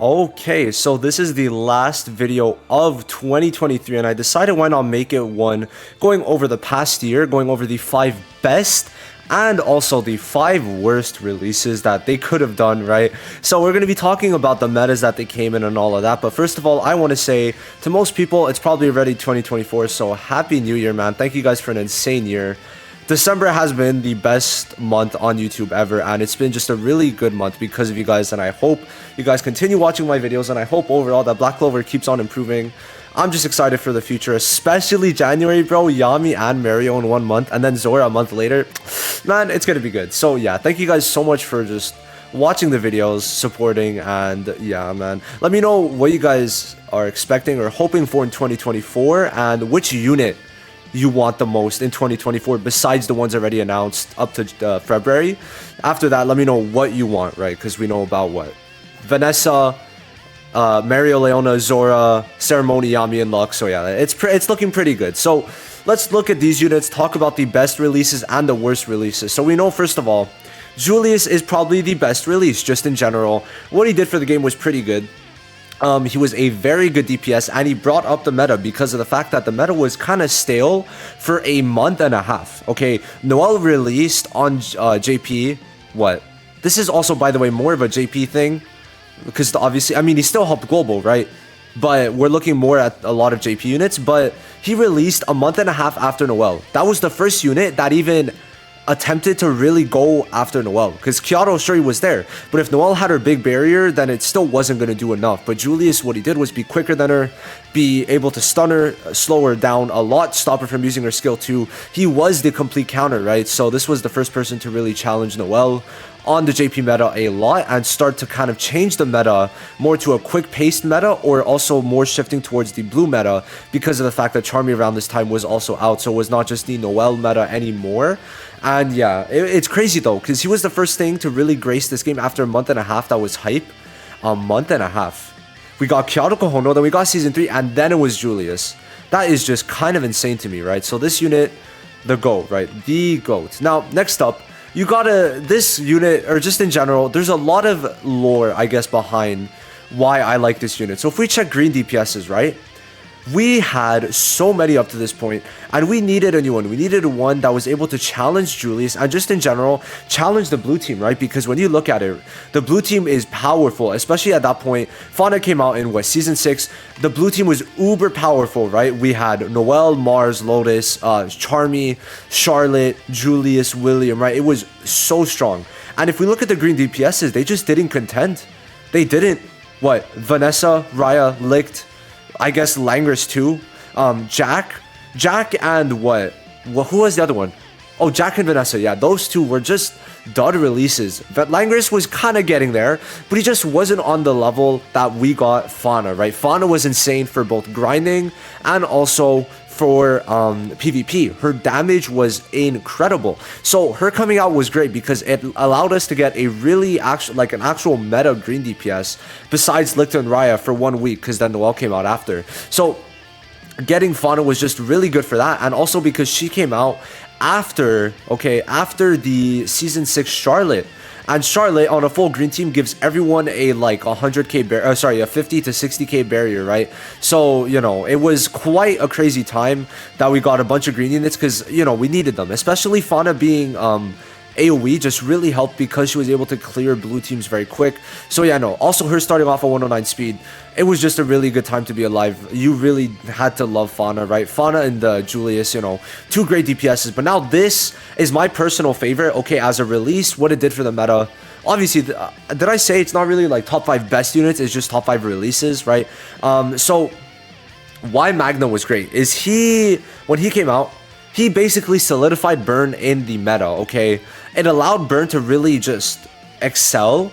Okay, so this is the last video of 2023, and I decided why not make it one going over the past year, going over the 5 best and also the 5 worst releases that they could have done, right? So we're going to be talking about the metas that they came in and all of that, but first of all, I want to say to most people, it's probably already 2024, so Happy New Year, man. Thank you guys for an insane year. December has been the best month on YouTube ever, and it's been just a really good month because of you guys, and I hope you guys continue watching my videos, and I hope overall that Black Clover keeps on improving. I'm just excited for the future, especially January, bro. Yami and Mario in 1 month, and then Zora a month later. Man, it's gonna be good. So yeah, thank you guys so much for just watching the videos, supporting, and yeah, man. Let me know what you guys are expecting or hoping for in 2024, and which unit you want the most in 2024 besides the ones already announced up to February. After that, let me know what you want, right? Because we know about what Vanessa, Mario, Leona, Zora, Ceremony, Yami, and Lux. So yeah, it's looking pretty good. So let's look at these units, talk about the best releases and the worst releases. So we know, first of all, Julius is probably the best release just in general. What he did for the game was pretty good. He was a very good DPS, and he brought up the meta because of the fact that the meta was kind of stale for a month and a half. Okay, Noel released on JP. What? This is also, by the way, more of a JP thing because obviously, I mean, he still helped global, right? But we're looking more at a lot of JP units. But he released a month and a half after Noel. That was the first unit that even attempted to really go after Noel, because Kyoto, sure, he was there, but if Noel had her big barrier, then it still wasn't going to do enough. But Julius, what he did was be quicker than her, be able to stun her, slow her down a lot, stop her from using her skill too. He was the complete counter, right? So this was the first person to really challenge Noel on the JP meta a lot and start to kind of change the meta more to a quick-paced meta, or also more shifting towards the blue meta because of the fact that Charmy around this time was also out, so it was not just the Noel meta anymore. And yeah, it's crazy though, because he was the first thing to really grace this game after a month and a half. That was hype. A month and a half. We got Kyoto Kohono, then we got Season 3, and then it was Julius. That is just kind of insane to me, right? So this unit, the GOAT, right? The GOAT. Now, next up, you gotta, this unit, or just in general, there's a lot of lore, I guess, behind why I like this unit. So if we check green DPSs, right? We had so many up to this point, and we needed a new one. We needed one that was able to challenge Julius, and just in general, challenge the blue team, right? Because when you look at it, the blue team is powerful, especially at that point. Fauna came out in, what, Season 6? The blue team was uber powerful, right? We had Noel, Mars, Lotus, Charmy, Charlotte, Julius, William, right? It was so strong. And if we look at the green DPSs, they just didn't contend. They didn't. What? Vanessa, Raya, Licht, I guess Langris too, Jack and what? Well, who was the other one? Oh, Jack and Vanessa. Yeah, those two were just dud releases. But Langris was kind of getting there, but he just wasn't on the level that we got Fauna, right? Fauna was insane for both grinding and also for PvP. Her damage was incredible. So her coming out was great because it allowed us to get a really an actual meta green DPS besides Lichter and Raya for 1 week, because then Noel came out after. So getting Fauna was just really good for that, and also because she came out after the Season 6 Charlotte. And Charlotte on a full green team gives everyone a like 100k a 50 to 60k barrier, right? So, you know, it was quite a crazy time that we got a bunch of green units because, you know, we needed them, especially Fauna being AoE just really helped because she was able to clear blue teams very quick. So yeah, no, also her starting off at 109 speed, it was just a really good time to be alive. You really had to love Fauna, right? Fauna and Julius, you know, 2 great DPSs. But now this is my personal favorite. Okay, as a release, what it did for the meta. Obviously, did I say it's not really like top 5 best units, it's just top 5 releases, right? So why Magna was great is when he came out, he basically solidified Burn in the meta, okay? It allowed Burn to really just excel,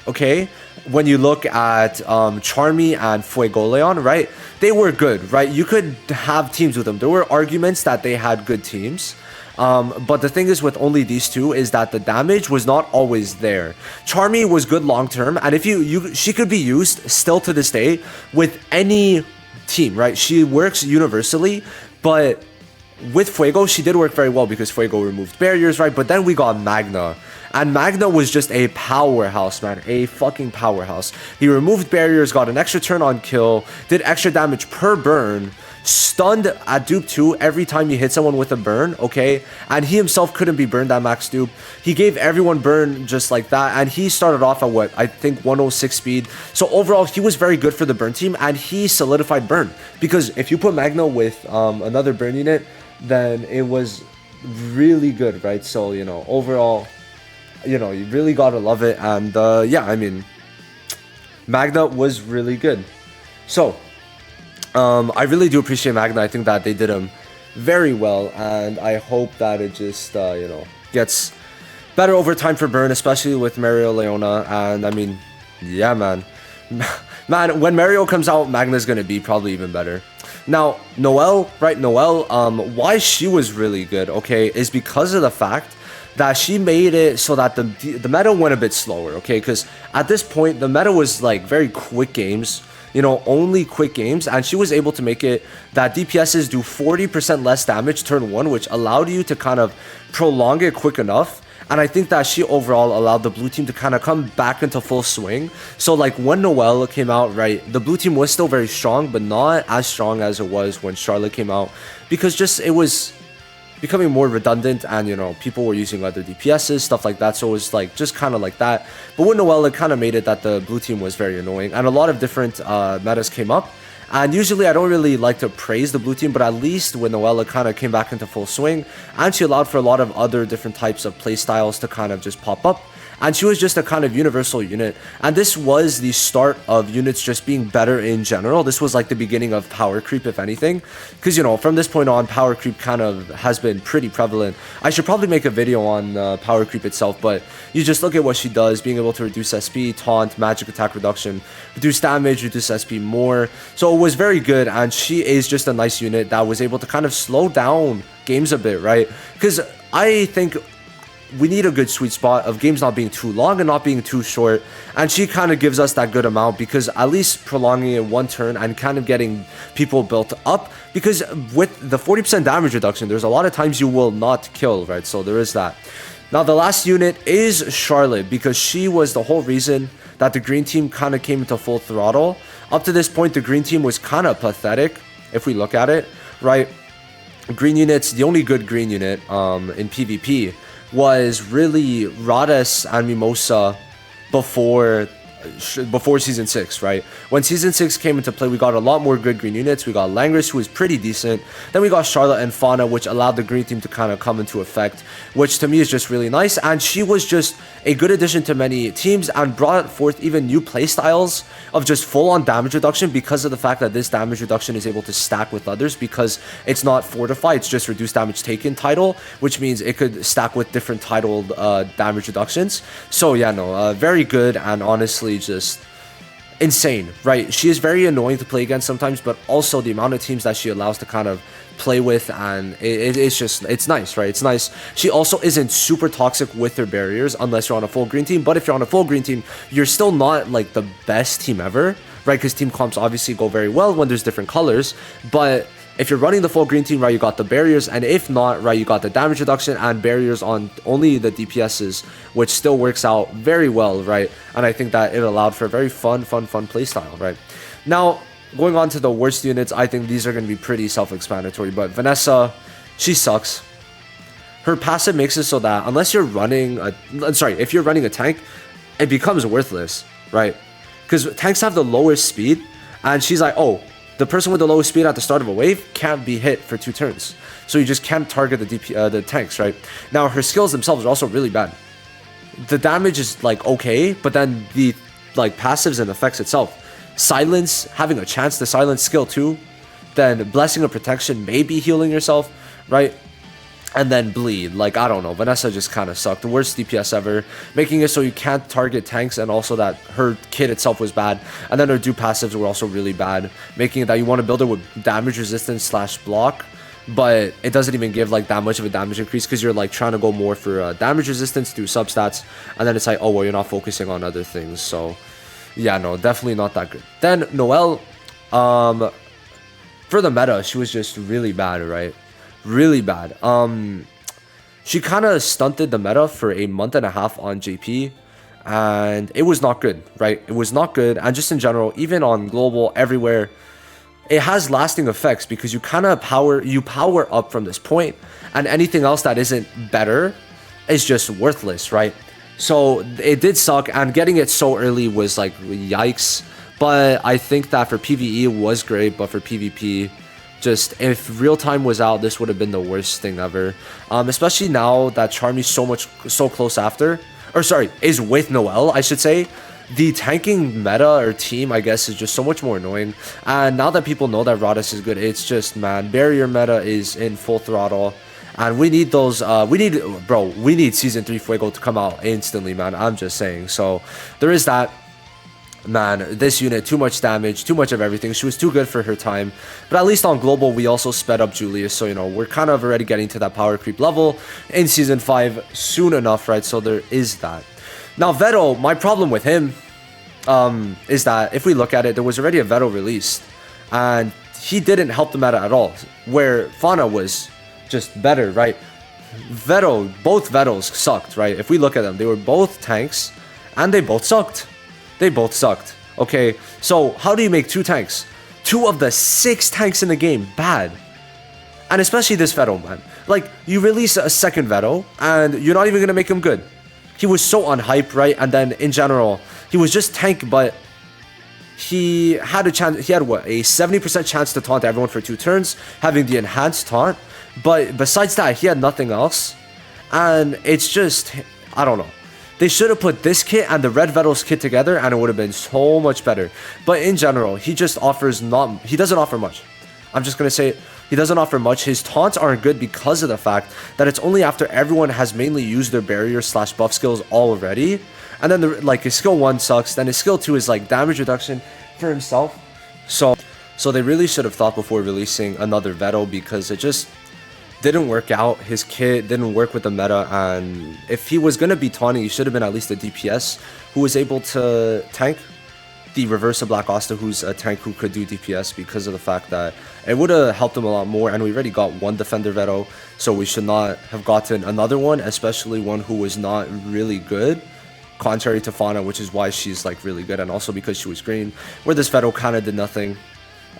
okay? When you look at Charmy and Fuegoleon, right? They were good, right? You could have teams with them. There were arguments that they had good teams. But the thing is with only these two is that the damage was not always there. Charmy was good long term, and if she could be used still to this day with any team, right? She works universally, but with Fuego, she did work very well because Fuego removed barriers, right? But then we got Magna. And Magna was just a powerhouse, man. A fucking powerhouse. He removed barriers, got an extra turn on kill, did extra damage per burn, stunned at dupe 2 every time you hit someone with a burn, okay? And he himself couldn't be burned at max dupe. He gave everyone burn just like that, and he started off at what, I think 106 speed. So overall, he was very good for the burn team, and he solidified burn. Because if you put Magna with another burn unit, then it was really good, right? So, you know, overall, you know, you really gotta love it. And yeah, I mean, Magna was really good. So I really do appreciate Magna. I think that they did him very well, and I hope that it just, you know, gets better over time for Burn, especially with Mario Leona. And I mean, yeah, man. Man, when Mario comes out, Magna's gonna be probably even better. Now, Noelle, right? Noelle, why she was really good, okay, is because of the fact that she made it so that the meta went a bit slower, okay? Because at this point, the meta was like very quick games. You know, only quick games, and she was able to make it that DPSs do 40% less damage turn 1, which allowed you to kind of prolong it quick enough. And I think that she overall allowed the blue team to kind of come back into full swing. So like when Noelle came out, right, the blue team was still very strong, but not as strong as it was when Charlotte came out, because just it was becoming more redundant, and you know, people were using other DPSs, stuff like that. So it was like just kind of like that. But with Noelle, it kind of made it that the blue team was very annoying, and a lot of different metas came up. And usually I don't really like to praise the blue team, but at least when Noelle kind of came back into full swing, and she allowed for a lot of other different types of play styles to kind of just pop up. And she was just a kind of universal unit. And this was the start of units just being better in general. This was like the beginning of power creep, if anything. Because, you know, from this point on, power creep kind of has been pretty prevalent. I should probably make a video on power creep itself, but you just look at what she does, being able to reduce SP, taunt, magic attack reduction, reduce damage, reduce SP more. So it was very good, and she is just a nice unit that was able to kind of slow down games a bit, right? Because I think we need a good sweet spot of games not being too long and not being too short, and she kind of gives us that good amount, because at least prolonging it one turn and kind of getting people built up, because with the 40% damage reduction, there's a lot of times you will not kill, right? So there is that. Now the last unit is Charlotte, because she was the whole reason that the green team kind of came into full throttle. Up to this point, the green team was kind of pathetic if we look at it, right? Green units, the only good green unit in PvP was really Radis and Mimosa before Season 6, right? When Season 6 came into play, we got a lot more good green units. We got Langris, who was pretty decent. Then we got Charlotte and Fauna, which allowed the green team to kind of come into effect, which to me is just really nice. And she was just a good addition to many teams and brought forth even new playstyles of just full-on damage reduction, because of the fact that this damage reduction is able to stack with others, because it's not fortify, it's just reduced damage taken title, which means it could stack with different titled damage reductions. So yeah, no, very good, and honestly just insane, right? She is very annoying to play against sometimes, but also the amount of teams that she allows to kind of play with, and it's just, it's nice, right? It's nice. She also isn't super toxic with her barriers unless you're on a full green team, but if you're on a full green team, you're still not like the best team ever, right? Because team comps obviously go very well when there's different colors, but if you're running the full green team, right, you got the barriers, and if not, right, you got the damage reduction and barriers on only the DPSs, which still works out very well, right? And I think that it allowed for a very fun playstyle, right? Now, going on to the worst units, I think these are going to be pretty self-explanatory, but Vanessa, she sucks. Her passive makes it so that unless you're running if you're running a tank, it becomes worthless, right? Because tanks have the lowest speed, and she's like, oh, the person with the lowest speed at the start of a wave can't be hit for 2 turns. So you just can't target the tanks, right? Now, her skills themselves are also really bad. The damage is, like, okay, but then the, like, passives and effects itself. Silence, having a chance to silence skill too. Then Blessing of Protection, maybe healing yourself, right? And then Bleed. Like, I don't know. Vanessa just kind of sucked. The worst DPS ever. Making it so you can't target tanks, and also that her kit itself was bad. And then her do passives were also really bad. Making it that you want to build her with damage resistance / block, but it doesn't even give like that much of a damage increase, because you're like trying to go more for damage resistance, do substats. And then it's like, oh, well, you're not focusing on other things. So, yeah, no, definitely not that good. Then Noelle, for the meta, she was just really bad, right? Really bad. she kind of stunted the meta for a month and a half on JP, and it was not good, right? It was not good, and just in general, even on global, everywhere, it has lasting effects because you kind of power up from this point, and anything else that isn't better is just worthless, right? So it did suck, and getting it so early was like yikes. But I think that for PvE it was great, but for PvP, just if real time was out, this would have been the worst thing ever. Especially now that Charmy's so close after, or sorry, is with Noelle, I should say. The tanking meta or team, I guess, is just so much more annoying. And now that people know that Radis is good, it's just, man, barrier meta is in full throttle. And we need those, we need Season 3 Fuego to come out instantly, man. I'm just saying. So there is that. Man, this unit, too much damage, too much of everything. She was too good for her time. But at least on global, we also sped up Julius. So, you know, we're kind of already getting to that power creep level in Season 5 soon enough, right? So there is that. Now, Vetto, my problem with him is that if we look at it, there was already a Vetto released. And he didn't help the meta at all. Where Fauna was just better, right? Vetto, both Vettos sucked, right? If we look at them, they were both tanks and they both sucked. They both sucked. Okay, so how do you make 2 tanks? 2 of the 6 tanks in the game bad. And especially this Vetto, man. Like, you release a second Vetto, and you're not even going to make him good. He was so unhyped, right? And then, in general, he was just tank, but he had a chance. He had, what, a 70% chance to taunt everyone for 2 turns, having the enhanced taunt. But besides that, he had nothing else. And it's just, I don't know. They should have put this kit and the Red Vetto's kit together, and it would have been so much better. But in general, he just offers he doesn't offer much. I'm just going to say it. He doesn't offer much. His taunts aren't good because of the fact that it's only after everyone has mainly used their barrier / buff skills already. And then, his skill 1 sucks. Then his skill 2 is, like, damage reduction for himself. So they really should have thought before releasing another Vetto, because it just didn't work out. His kit didn't work with the meta, and if he was going to be taunting, he should have been at least a DPS who was able to tank the reverse of Black Asta, who's a tank who could do DPS, because of the fact that it would have helped him a lot more. And we already got 1 defender Vetto, so we should not have gotten another one, especially one who was not really good, contrary to Fauna, which is why she's like really good, and also because she was green, where this Vetto kind of did nothing.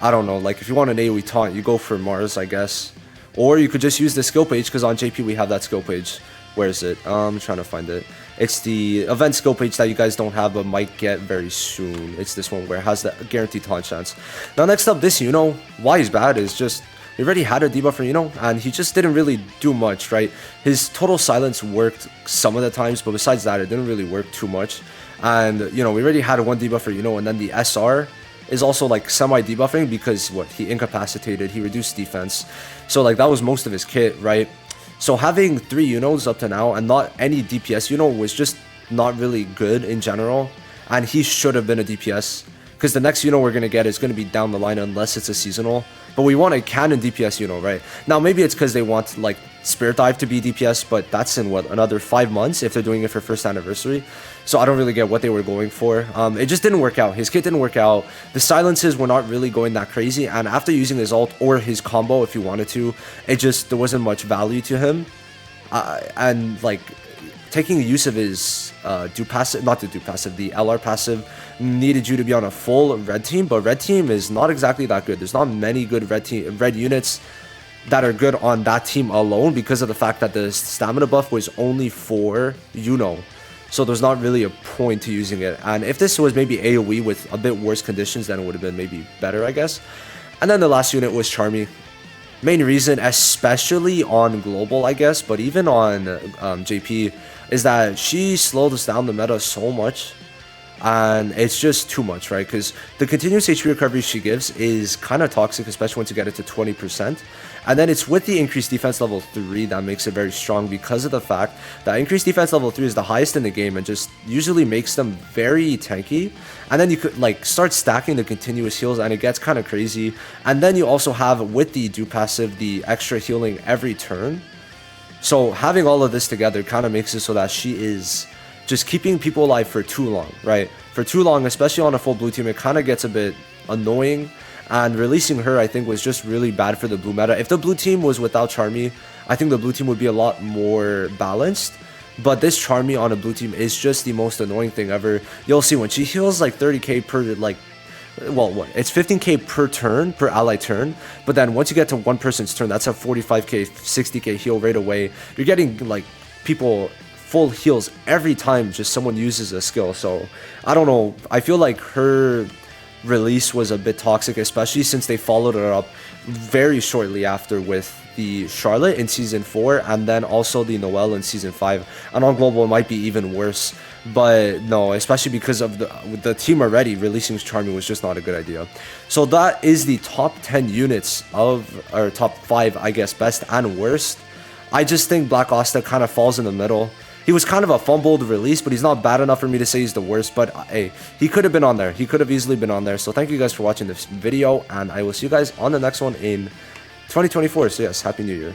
I don't know, like if you want an AoE taunt, you go for Mars, I guess. Or you could just use the skill page, because on JP we have that skill page. Where is it? I'm trying to find it. It's the event skill page that you guys don't have but might get very soon. It's this one where it has the guaranteed taunt chance. Now next up, this Yuno, why he's bad is just, we already had a debuff for Yuno, and he just didn't really do much, right? His total silence worked some of the times, but besides that, it didn't really work too much. And, you know, we already had 1 debuff for Yuno, and then the SR is also like semi-debuffing, because he incapacitated, he reduced defense. So like that was most of his kit, right? So having 3 Yunos up to now and not any DPS Yuno was just not really good in general. And he should have been a DPS, because the next Yuno we're going to get is going to be down the line unless it's a seasonal. But we want a canon DPS Yuno, right? Now maybe it's because they want like Spirit Dive to be DPS, but that's in what, another 5 months if they're doing it for 1st anniversary. So I don't really get what they were going for. It just didn't work out. His kit didn't work out. The silences were not really going that crazy. And after using his ult or his combo, if you wanted to, there wasn't much value to him. And like taking use of his the LR passive needed you to be on a full red team, but red team is not exactly that good. There's not many good red units that are good on that team alone, because of the fact that the stamina buff was only for Yuno. So there's not really a point to using it. And if this was maybe AoE with a bit worse conditions, then it would have been maybe better, I guess. And then the last unit was Charmy. Main reason, especially on global, I guess, but even on JP, is that she slowed us down the meta so much. And it's just too much, right? Because the continuous HP recovery she gives is kind of toxic, especially once you get it to 20%. And then it's with the increased defense level 3 that makes it very strong, because of the fact that increased defense level 3 is the highest in the game and just usually makes them very tanky. And then you could like start stacking the continuous heals and it gets kind of crazy. And then you also have, with the do passive, the extra healing every turn. So having all of this together kind of makes it so that she is just keeping people alive for too long, right? For too long, especially on a full blue team, it kind of gets a bit annoying. and releasing her I think was just really bad for the blue meta. If the blue team was without Charmy, I think the blue team would be a lot more balanced. But this Charmy on a blue team is just the most annoying thing ever. You'll see when she heals like 30k per like, well, what? It's 15k per turn, per ally turn. But then once you get to one person's turn, that's a 45k, 60k heal right away. You're getting like people full heals every time just someone uses a skill. So I don't know. I feel like her release was a bit toxic, especially since they followed her up very shortly after with the Charlotte in Season 4 and then also the Noelle in Season 5. And on Global it might be even worse. But no, especially because of the team already releasing Charmy was just not a good idea. So that is the top 10 units of, or top 5 I guess, best and worst. I just think Black Asta kind of falls in the middle. He was kind of a fumbled release, but he's not bad enough for me to say he's the worst. But hey, he could have been on there. He could have easily been on there. So thank you guys for watching this video, and I will see you guys on the next one in 2024. So yes, Happy New Year.